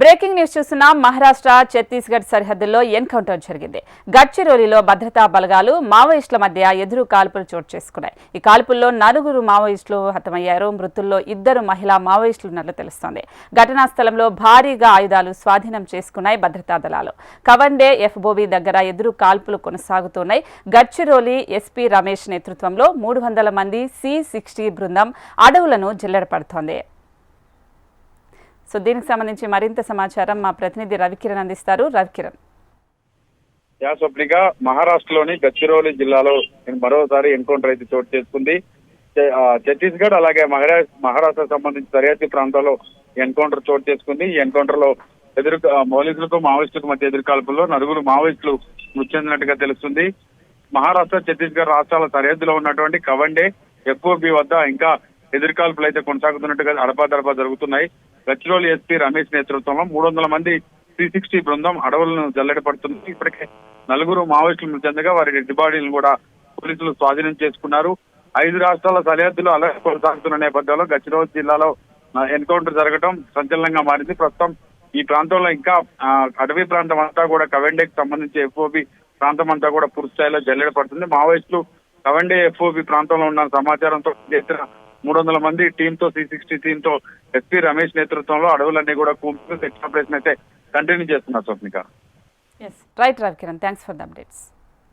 Breaking news చూస్తున్నాం. మహారాష్ట్ర ఛత్తీస్గఢ్ సరిహద్దుల్లో encounter జరిగింది. గడ్చిరోలిలో భద్రతా బలగాలు మావోయిస్టుల మధ్య ఎదురు కాల్పులు చోటు చేసుకున్నాయి. ఈ కాల్పుల్లో 4 మావోయిస్టులు హతమయ్యారు. మృతుల్లో 2 మహిళా మావోయిస్టులు ఉన్నట్లు తెలుస్తోంది. ఘటనా స్థలంలో భారీగా ఆయుధాలు స్వాధీనం చేసుకున్నాయి భద్రతా దళాలు. కవండే ఎఫ్బోబీ దగ్గర ఎదురు కాల్పులు కొనసాగుతున్నాయి. గడ్చిరోలి ఎస్పీ రమేష్ నేతృత్వంలో 300 మంది C-60 బృందం అడవులను జల్లెడపడుతోంది. సో దీనికి సంబంధించి మరింత సమాచారం మా ప్రతినిధి రవికిరణ్ అందిస్తారు. రవికిరణ్. స్వప్నిక, మహారాష్ట్రలోని గడ్చిరోలి జిల్లాలో మరోసారి ఎన్కౌంటర్ అయితే చోటు చేసుకుంది. ఛత్తీస్గఢ్ అలాగే మహారాష్ట్ర సంబంధించి సరిహద్దు ప్రాంతాల్లో ఎన్కౌంటర్ చోటు చేసుకుంది. ఈ ఎన్కౌంటర్ లో పోలీసులకు మావోయిస్టులకు మధ్య ఎదురు కాల్పుల్లో 4 మావోయిస్టులు మృతి చెందినట్టుగా తెలుస్తుంది. మహారాష్ట్ర ఛత్తీస్గఢ్ రాష్ట్రాల సరిహద్దులో ఉన్నటువంటి కవండే ఎఫ్ఓబి వద్ద ఇంకా ఎదురుకాల్పులు అయితే కొనసాగుతున్నట్టుగా అడపాదడపా జరుగుతున్నాయి. గడ్చిరోలి ఎస్పీ రమేష్ నేతృత్వంలో 300 మంది C-60 బృందం అడవులను జల్లెడపడుతుంది. ఇప్పటికే 4 మావోయిస్టులు మృతి చెందగా వారి డెడ్ బాడీలను కూడా పోలీసులు స్వాధీనం చేసుకున్నారు. 5 రాష్ట్రాల సరిహద్దులు అలర్ట్ కొనసాగుతున్న నేపథ్యంలో గడ్చిరోలి జిల్లాలో ఎన్కౌంటర్ జరగడం సంచలనంగా మారింది. ప్రస్తుతం ఈ ప్రాంతంలో ఇంకా అటవీ ప్రాంతం అంతా కూడా కవెండేకి సంబంధించి ఎఫ్ఓబి ప్రాంతం అంతా కూడా పూర్తి స్థాయిలో జల్లెడపడుతుంది. మావోయిస్టులు కవెండే ఎఫ్ఓబి ప్రాంతంలో ఉన్న సమాచారంతో 300 మంది టీంతో C-60 టీంతో ఎస్పీ రమేష్ నేతృత్వంలో అడవులన్నీ కూడా కూంపు సెర్చ్ ఆపరేషన్ అయితే కంటిన్యూ చేస్తున్నారు. Swapnika. Right Ravikiran, thanks for the updates.